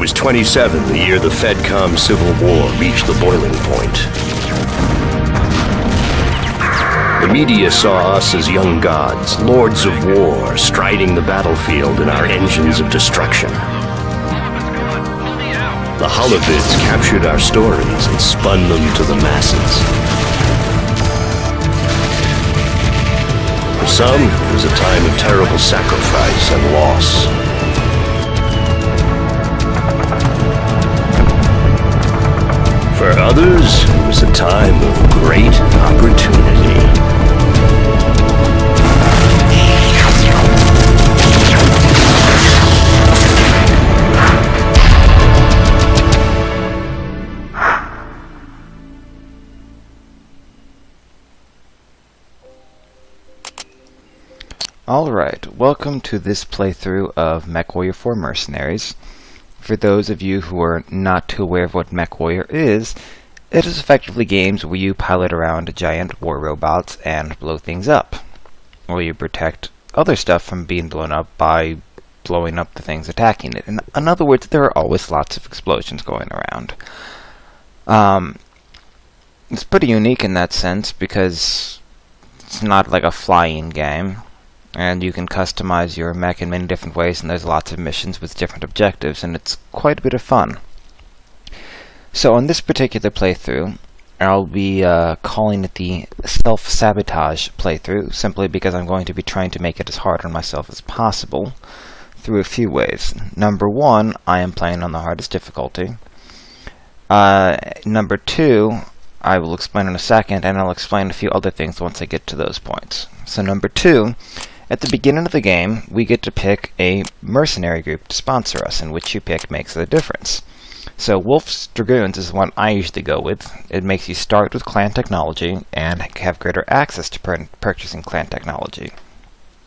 was 27 the year the FedCom Civil War reached the boiling point. The media saw us as young gods, lords of war, striding the battlefield in our engines of destruction. The holovids captured our stories and spun them to the masses. For some, it was a time of terrible sacrifice and loss. For others, it was a time of great opportunity. Alright, welcome to this playthrough of Mechwarrior 4 Mercenaries. For those of you who are not too aware of what Mechwarrior is, it is effectively games where you pilot around giant war robots and blow things up. Or you protect other stuff from being blown up by blowing up the things attacking it. In other words, there are always lots of explosions going around. It's pretty unique in that sense because it's not like a flying game. And you can customize your mech in many different ways, and there's lots of missions with different objectives, and it's quite a bit of fun. So on this particular playthrough, I'll be calling it the Self-Sabotage playthrough, simply because I'm going to be trying to make it as hard on myself as possible through a few ways. Number one, I am playing on the hardest difficulty. Number two, I will explain in a second, and I'll explain a few other things once I get to those points. So number two, at the beginning of the game, we get to pick a mercenary group to sponsor us, and which you pick makes a difference. So Wolf's Dragoons is the one I usually go with. It makes you start with clan technology and have greater access to purchasing clan technology.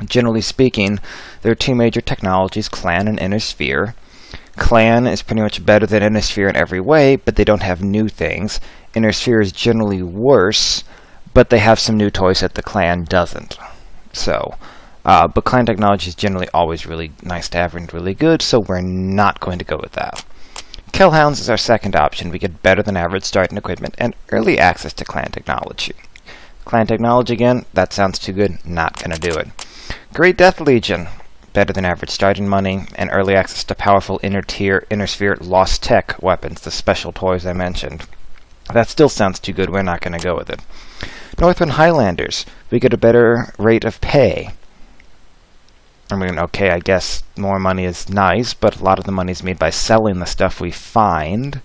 Generally speaking, there are two major technologies, clan and inner sphere. Clan is pretty much better than inner sphere in every way, but they don't have new things. Inner sphere is generally worse, but they have some new toys that the clan doesn't. So, but clan technology is generally always really nice to have and really good, so we're not going to go with that. Killhounds is our second option. We get better than average starting equipment and early access to clan technology. Clan technology again, that sounds too good, not gonna do it. Great Death Legion, better than average starting money and early access to powerful inner sphere lost tech weapons, the special toys I mentioned. That still sounds too good, we're not gonna go with it. Northwind Highlanders, we get a better rate of pay. I mean, okay, I guess more money is nice, but a lot of the money is made by selling the stuff we find,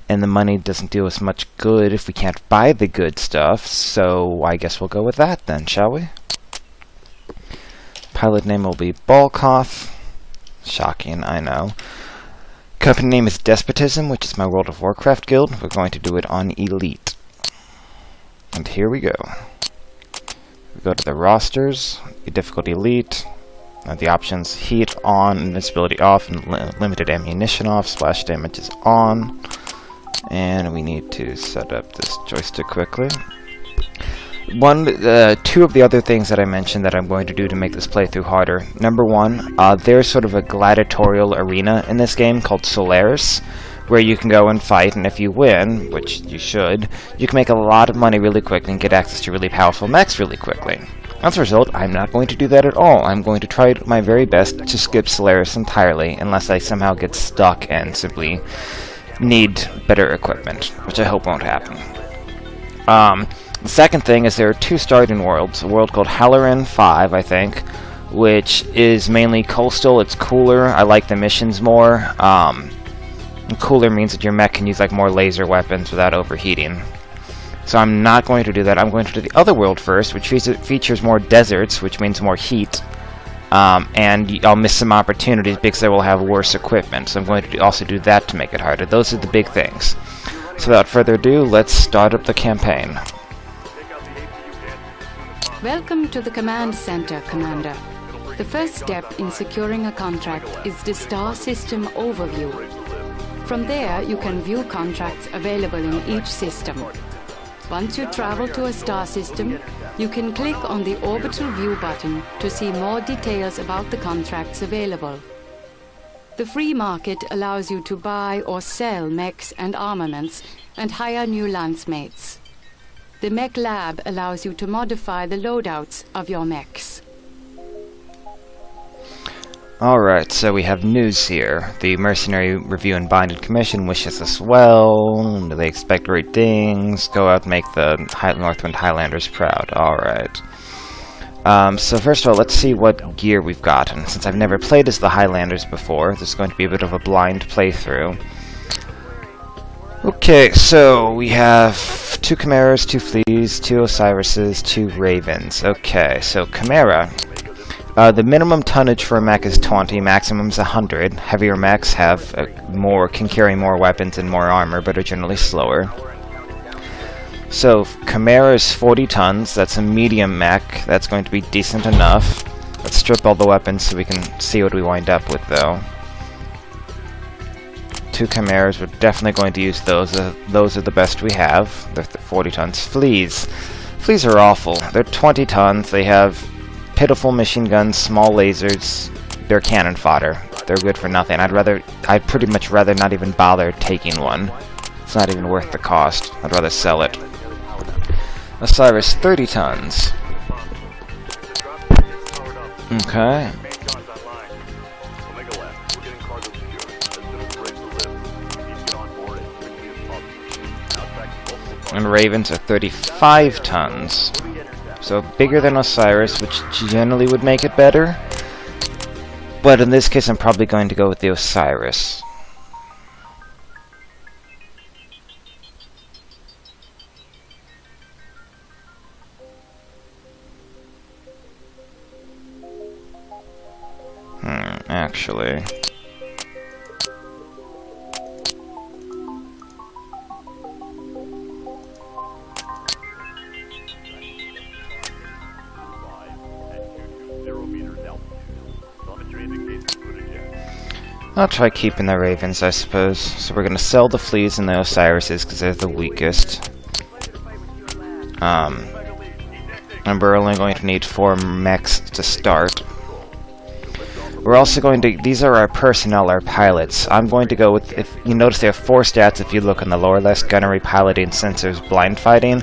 and the money doesn't do us much good if we can't buy the good stuff, so I guess we'll go with that then, shall we? Pilot name will be Balkoth. Shocking, I know. Company name is Despotism, which is my World of Warcraft guild. We're going to do it on Elite. And here we go. We go to the rosters, the difficulty Elite. The options, heat on, invincibility off, and limited ammunition off, splash damage is on. And we need to set up this joystick quickly. Two of the other things that I mentioned that I'm going to do to make this playthrough harder. Number one, there's sort of a gladiatorial arena in this game called Solaris, where you can go and fight, and if you win, which you should, you can make a lot of money really quickly and get access to really powerful mechs really quickly. As a result, I'm not going to do that at all. I'm going to try my very best to skip Solaris entirely, unless I somehow get stuck and simply need better equipment, which I hope won't happen. The second thing is there are two starting worlds. A world called Halloran 5, I think, which is mainly coastal. It's cooler. I like the missions more. Cooler means that your mech can use like more laser weapons without overheating. So I'm not going to do that. I'm going to do the other world first, which features more deserts, which means more heat. And I'll miss some opportunities because I will have worse equipment. So I'm going to also do that to make it harder. Those are the big things. So without further ado, let's start up the campaign. Welcome to the Command Center, Commander. The first step in securing a contract is the Star System Overview. From there, you can view contracts available in each system. Once you travel to a star system, you can click on the Orbital View button to see more details about the contracts available. The free market allows you to buy or sell mechs and armaments and hire new lancemates. The mech lab allows you to modify the loadouts of your mechs. Alright, so we have news here. The Mercenary Review and Binded Commission wishes us well. They expect great things. Go out and make the Northwind Highlanders proud. Alright. So first of all, let's see what gear we've gotten. Since I've never played as the Highlanders before, this is going to be a bit of a blind playthrough. Okay, so we have 2 Chimeras, 2 Fleas, 2 Osirises, 2 Ravens. Okay, so Chimera. The minimum tonnage for a mech is 20, maximum is 100. Heavier mechs have can carry more weapons and more armor, but are generally slower. So Chimera is 40 tons. That's a medium mech. That's going to be decent enough. Let's strip all the weapons so we can see what we wind up with, though. 2 Chimeras. We're definitely going to use those. Those are the best we have. They're 40 tons. Fleas. Fleas are awful. They're 20 tons. They have pitiful machine guns, small lasers. They're cannon fodder. They're good for nothing. I'd pretty much rather not even bother taking one. It's not even worth the cost. I'd rather sell it. Osiris, 30 tons. Okay. And Ravens are 35 tons. So bigger than Osiris, which generally would make it better. But in this case, I'm probably going to go with the Osiris. Actually. I'll try keeping the Ravens, I suppose. So we're going to sell the Fleas and the Osirises because they're the weakest. And we're only going to need 4 mechs to start. We're also going to... These are our personnel, our pilots. I'm going to go with... If you notice there are 4 stats if you look on the lower list. Gunnery, piloting, sensors, blind fighting.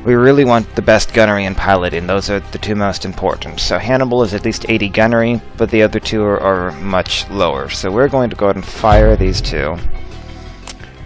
We really want the best gunnery and piloting. Those are the 2 most important. So Hannibal is at least 80 gunnery, but the other 2 are much lower. So we're going to go ahead and fire these 2.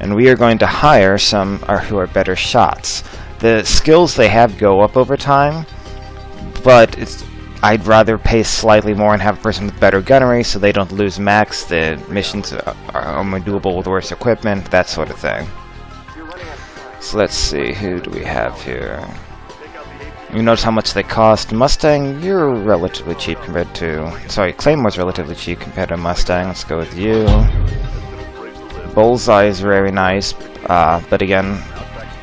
And we are going to hire some who are better shots. The skills they have go up over time, but I'd rather pay slightly more and have a person with better gunnery so they don't lose max. The missions are more doable with worse equipment, that sort of thing. So let's see, who do we have here? You notice how much they cost. Mustang, you're relatively cheap compared to... Sorry, Claymore's relatively cheap compared to Mustang. Let's go with you. Bullseye is very nice, but again,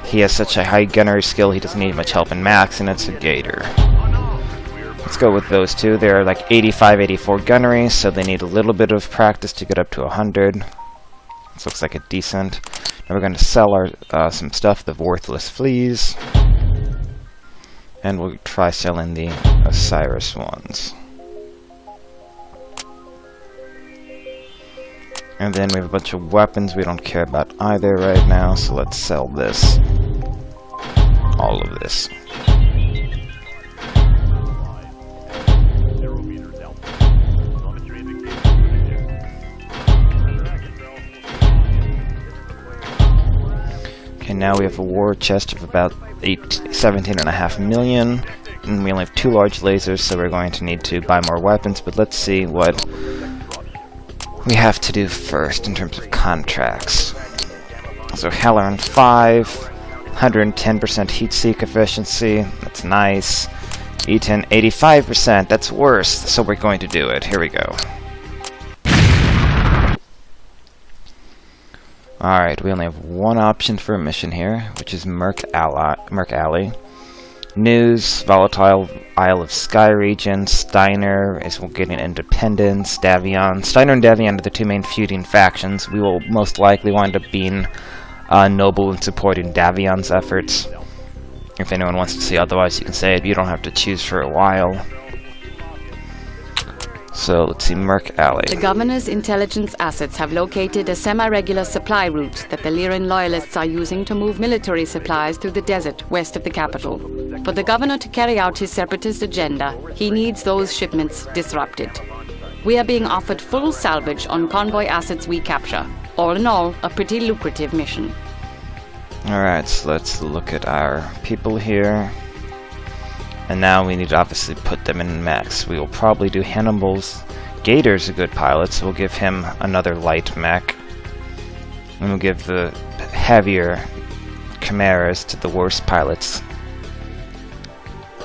he has such a high gunnery skill he doesn't need much help in max, and it's a Gator. Let's go with those 2. They're like 85, 84 gunnery, so they need a little bit of practice to get up to 100. This looks like a decent... Now we're going to sell our some stuff, the worthless Fleas. And we'll try selling the Osiris ones. And then we have a bunch of weapons we don't care about either right now, so let's sell this. All of this. Okay, now we have a war chest of about 17.5 million, and we only have 2 large lasers, so we're going to need to buy more weapons, but let's see what we have to do first in terms of contracts. So Halloran 5, 110% heat seek efficiency, that's nice. Eaton 85%, that's worse, so we're going to do it. Here we go. Alright, we only have 1 option for a mission here, which is Merc Alley. News, Volatile Isle of Sky region, Steiner is getting independence, Davion. Steiner and Davion are the 2 main feuding factions. We will most likely wind up being noble and supporting Davion's efforts. If anyone wants to see otherwise, you can say it. You don't have to choose for a while. So let's see, Merc Alley. The governor's intelligence assets have located a semi-regular supply route that the Lyran loyalists are using to move military supplies through the desert west of the capital. For the governor to carry out his separatist agenda, he needs those shipments disrupted. We are being offered full salvage on convoy assets we capture. All in all, a pretty lucrative mission. Alright, so let's look at our people here. And now we need to obviously put them in max. We will probably do Hannibal's. Gator's a good pilot, so we'll give him another light mech. And we'll give the heavier Chimeras to the worst pilots.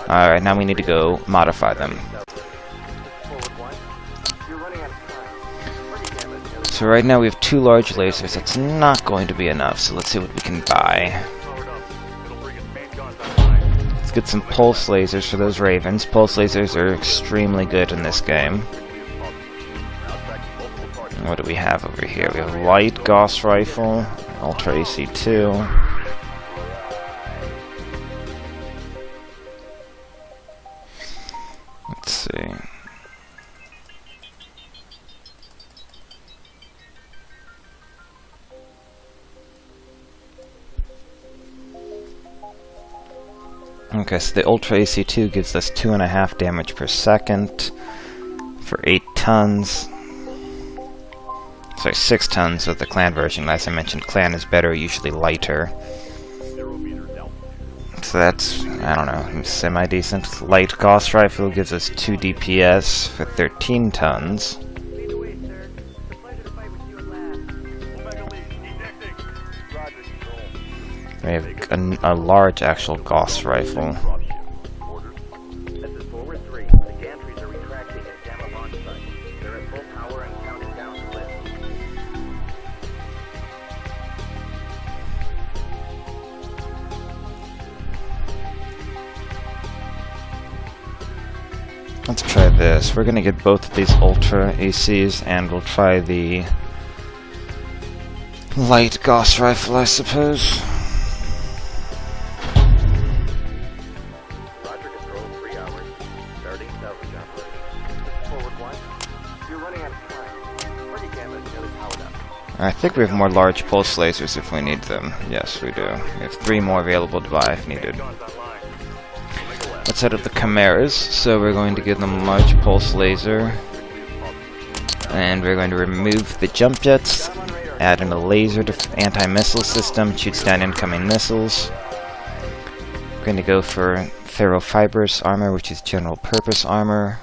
Alright, now we need to go modify them. So right now we have 2 large lasers. That's not going to be enough, so let's see what we can buy. Let's get some pulse lasers for those Ravens. Pulse lasers are extremely good in this game. What do we have over here? We have light Gauss rifle, Ultra AC2. Let's see. Okay, so the Ultra AC2 gives us 2.5 damage per second for 8 tons. Sorry, 6 tons with the clan version. As I mentioned, clan is better, usually lighter. So that's, I don't know, semi-decent. Light Gauss rifle gives us 2 DPS for 13 tons. We have a large actual Gauss rifle. Let's try this. We're gonna get both of these Ultra ACs, and we'll try the light Gauss rifle, I suppose. I think we have more large pulse lasers if we need them. Yes, we do. We have 3 more available to buy if needed. Let's set up the Chimeras. So we're going to give them a large pulse laser. And we're going to remove the jump jets, add in a laser anti-missile system, shoots down incoming missiles. We're going to go for ferrofibrous armor, which is general purpose armor.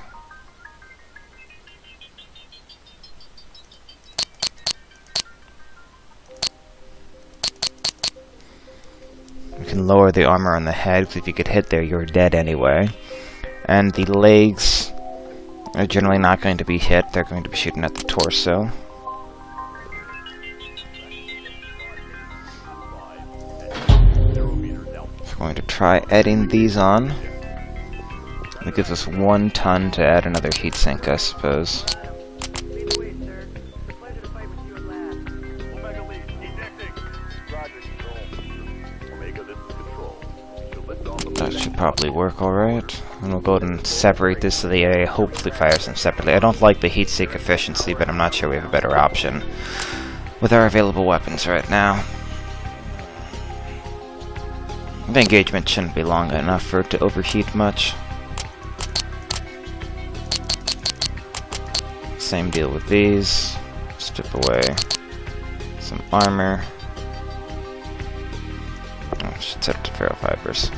You can lower the armor on the head, because if you get hit there, you're dead anyway. And the legs are generally not going to be hit, they're going to be shooting at the torso. We're going to try adding these on. It gives us 1 ton to add another heatsink, I suppose. That should probably work alright. And we'll go ahead and separate this so the area hopefully fires them separately. I don't like the heat sink efficiency, but I'm not sure we have a better option with our available weapons right now. The engagement shouldn't be long enough for it to overheat much. Same deal with these. Strip away some armor. Oh, should set it to ferrofibers.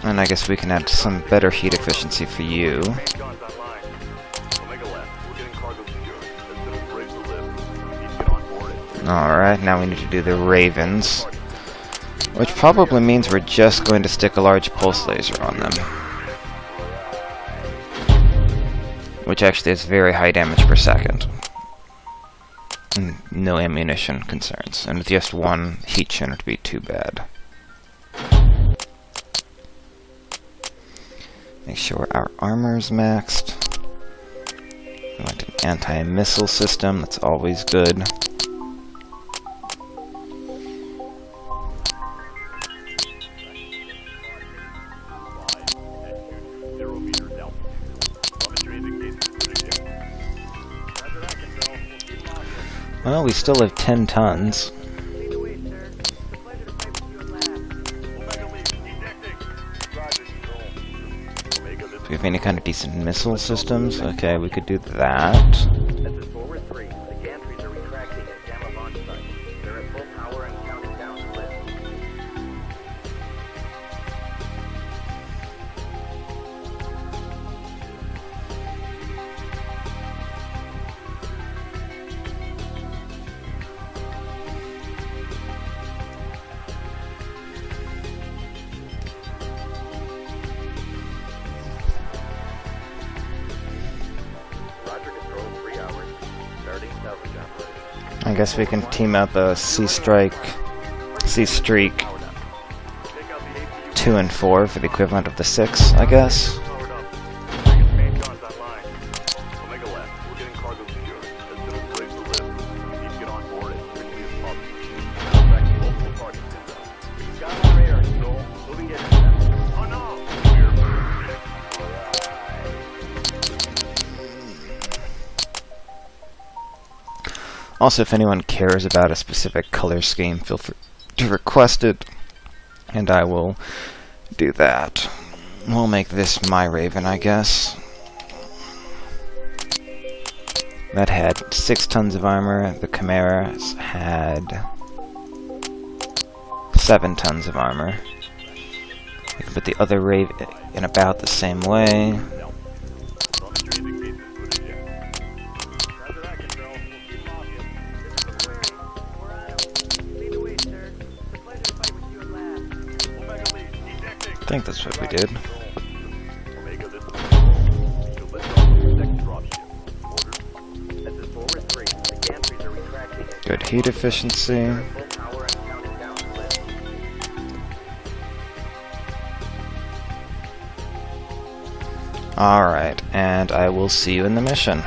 And I guess we can add some better heat efficiency for you. Alright, now we need to do the Ravens. Which probably means we're just going to stick a large pulse laser on them. Which actually has very high damage per second. And no ammunition concerns. And with just 1 heat shouldn't be too bad. Make sure our armor is maxed. We want an anti-missile system, that's always good. Well, we still have 10 tons. Do we have any kind of decent missile systems? Okay, we could do that. I guess we can team up a Sea Streak 2 and 4 for the equivalent of the 6, I guess. Also, if anyone cares about a specific color scheme, feel free to request it, and I will do that. We'll make this my Raven, I guess. That had 6 tons of armor. The Chimeras had 7 tons of armor. I can put the other Raven in about the same way. I think that's what we did. Good heat efficiency. Alright, and I will see you in the mission.